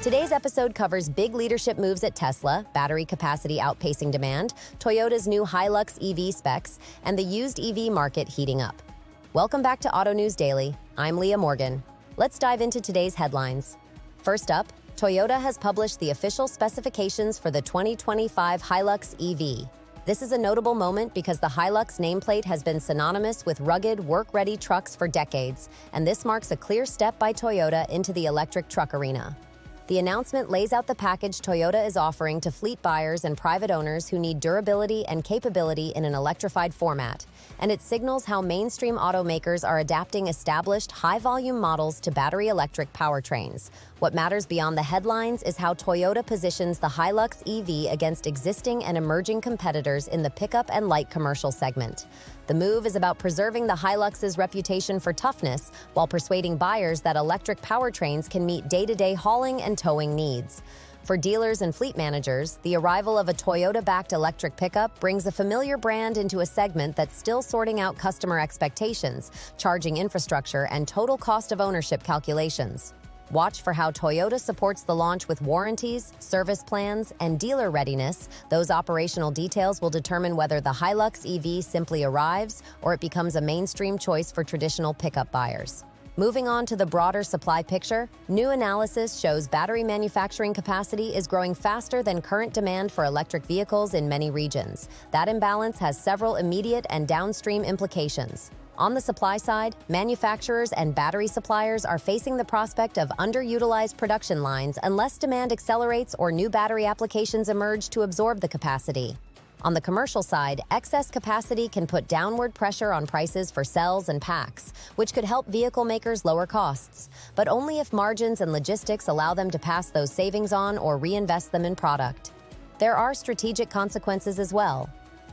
Today's episode covers big leadership moves at Tesla, battery capacity outpacing demand, Toyota's new Hilux EV specs, and the used EV market heating up. Welcome back to Autonews Daily. I'm Leah Morgan. Let's dive into today's headlines. First up, Toyota has published the official specifications for the 2025 Hilux EV. This is a notable moment because the Hilux nameplate has been synonymous with rugged, work-ready trucks for decades, and this marks a clear step by Toyota into the electric truck arena. The announcement lays out the package Toyota is offering to fleet buyers and private owners who need durability and capability in an electrified format, and it signals how mainstream automakers are adapting established, high-volume models to battery-electric powertrains. What matters beyond the headlines is how Toyota positions the Hilux EV against existing and emerging competitors in the pickup and light commercial segment. The move is about preserving the Hilux's reputation for toughness while persuading buyers that electric powertrains can meet day-to-day hauling and towing needs. For dealers and fleet managers, the arrival of a Toyota-backed electric pickup brings a familiar brand into a segment that's still sorting out customer expectations, charging infrastructure, and total cost of ownership calculations. Watch for how Toyota supports the launch with warranties, service plans, and dealer readiness. Those operational details will determine whether the Hilux EV simply arrives or it becomes a mainstream choice for traditional pickup buyers. Moving on to the broader supply picture, new analysis shows battery manufacturing capacity is growing faster than current demand for electric vehicles in many regions. That imbalance has several immediate and downstream implications. On the supply side, manufacturers and battery suppliers are facing the prospect of underutilized production lines unless demand accelerates or new battery applications emerge to absorb the capacity. On the commercial side, excess capacity can put downward pressure on prices for cells and packs, which could help vehicle makers lower costs, but only if margins and logistics allow them to pass those savings on or reinvest them in product. There are strategic consequences as well.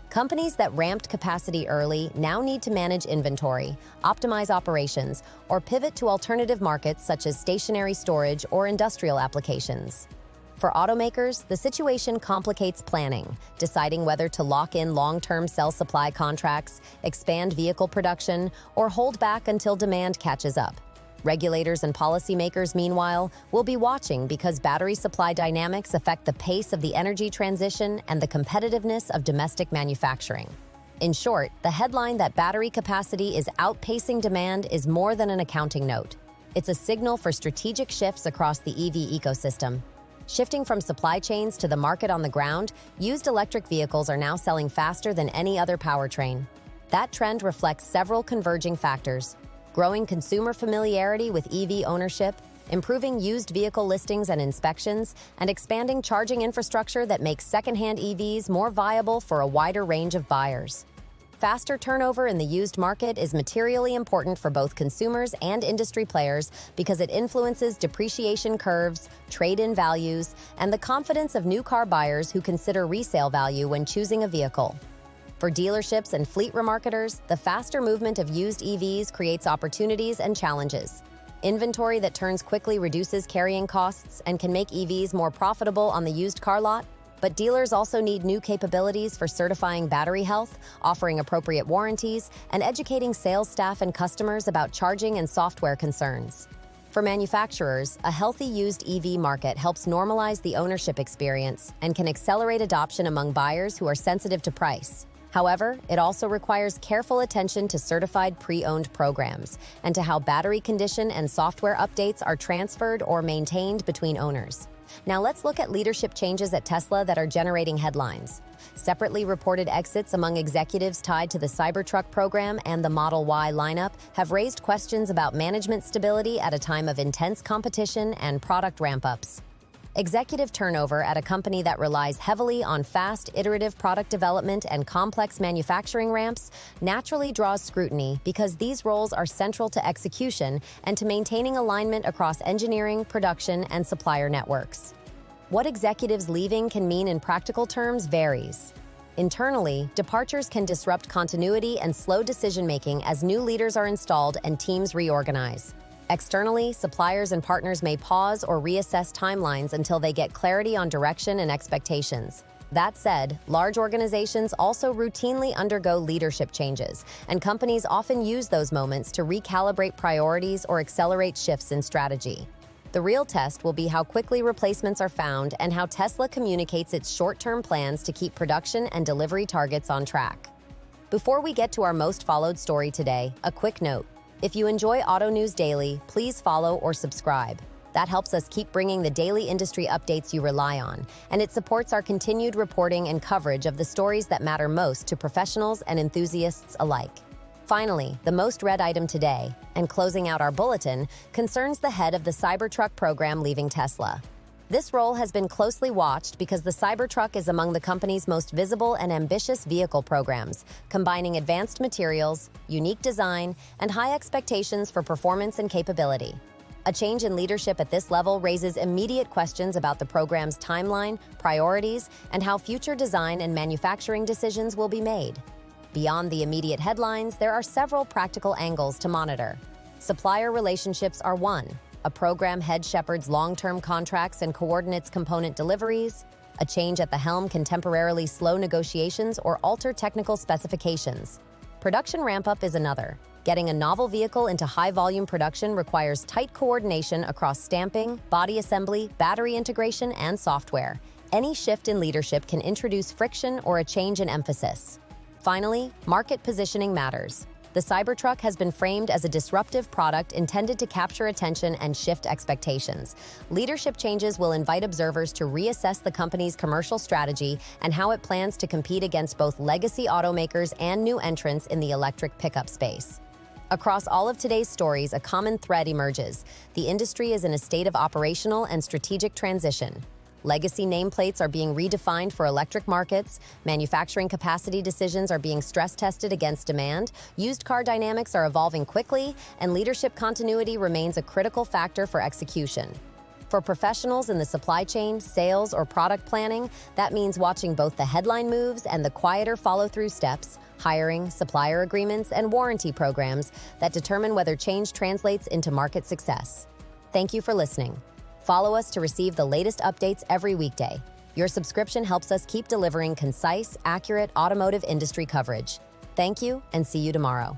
Companies that ramped capacity early now need to manage inventory, optimize operations, or pivot to alternative markets such as stationary storage or industrial applications. For automakers, the situation complicates planning, deciding whether to lock in long-term cell supply contracts, expand vehicle production, or hold back until demand catches up. Regulators and policymakers, meanwhile, will be watching because battery supply dynamics affect the pace of the energy transition and the competitiveness of domestic manufacturing. In short, the headline that battery capacity is outpacing demand is more than an accounting note. It's a signal for strategic shifts across the EV ecosystem. Shifting from supply chains to the market on the ground, used electric vehicles are now selling faster than any other powertrain. That trend reflects several converging factors: growing consumer familiarity with EV ownership, improving used vehicle listings and inspections, and expanding charging infrastructure that makes secondhand EVs more viable for a wider range of buyers. Faster turnover in the used market is materially important for both consumers and industry players because it influences depreciation curves, trade-in values, and the confidence of new car buyers who consider resale value when choosing a vehicle. For dealerships and fleet remarketers, the faster movement of used EVs creates opportunities and challenges. Inventory that turns quickly reduces carrying costs and can make EVs more profitable on the used car lot. But dealers also need new capabilities for certifying battery health, offering appropriate warranties, and educating sales staff and customers about charging and software concerns. For manufacturers, a healthy used EV market helps normalize the ownership experience and can accelerate adoption among buyers who are sensitive to price. However, it also requires careful attention to certified pre-owned programs and to how battery condition and software updates are transferred or maintained between owners. Now let's look at leadership changes at Tesla that are generating headlines. Separately reported exits among executives tied to the Cybertruck program and the Model Y lineup have raised questions about management stability at a time of intense competition and product ramp-ups. Executive turnover at a company that relies heavily on fast, iterative product development and complex manufacturing ramps naturally draws scrutiny because these roles are central to execution and to maintaining alignment across engineering, production, and supplier networks. What executives leaving can mean in practical terms varies. Internally, departures can disrupt continuity and slow decision-making as new leaders are installed and teams reorganize. Externally, suppliers and partners may pause or reassess timelines until they get clarity on direction and expectations. That said, large organizations also routinely undergo leadership changes, and companies often use those moments to recalibrate priorities or accelerate shifts in strategy. The real test will be how quickly replacements are found and how Tesla communicates its short-term plans to keep production and delivery targets on track. Before we get to our most followed story today, a quick note. If you enjoy Autonews Daily, please follow or subscribe. That helps us keep bringing the daily industry updates you rely on, and it supports our continued reporting and coverage of the stories that matter most to professionals and enthusiasts alike. Finally, the most read item today, and closing out our bulletin, concerns the head of the Cybertruck program leaving Tesla. This role has been closely watched because the Cybertruck is among the company's most visible and ambitious vehicle programs, combining advanced materials, unique design, and high expectations for performance and capability. A change in leadership at this level raises immediate questions about the program's timeline, priorities, and how future design and manufacturing decisions will be made. Beyond the immediate headlines, there are several practical angles to monitor. Supplier relationships are one. A program head shepherds long-term contracts and coordinates component deliveries. A change at the helm can temporarily slow negotiations or alter technical specifications. Production ramp-up is another. Getting a novel vehicle into high-volume production requires tight coordination across stamping, body assembly, battery integration, and software. Any shift in leadership can introduce friction or a change in emphasis. Finally, market positioning matters. The Cybertruck has been framed as a disruptive product intended to capture attention and shift expectations. Leadership changes will invite observers to reassess the company's commercial strategy and how it plans to compete against both legacy automakers and new entrants in the electric pickup space. Across all of today's stories, a common thread emerges. The industry is in a state of operational and strategic transition. Legacy nameplates are being redefined for electric markets, manufacturing capacity decisions are being stress-tested against demand, used car dynamics are evolving quickly, and leadership continuity remains a critical factor for execution. For professionals in the supply chain, sales, or product planning, that means watching both the headline moves and the quieter follow-through steps, hiring, supplier agreements, and warranty programs that determine whether change translates into market success. Thank you for listening. Follow us to receive the latest updates every weekday. Your subscription helps us keep delivering concise, accurate automotive industry coverage. Thank you, and see you tomorrow.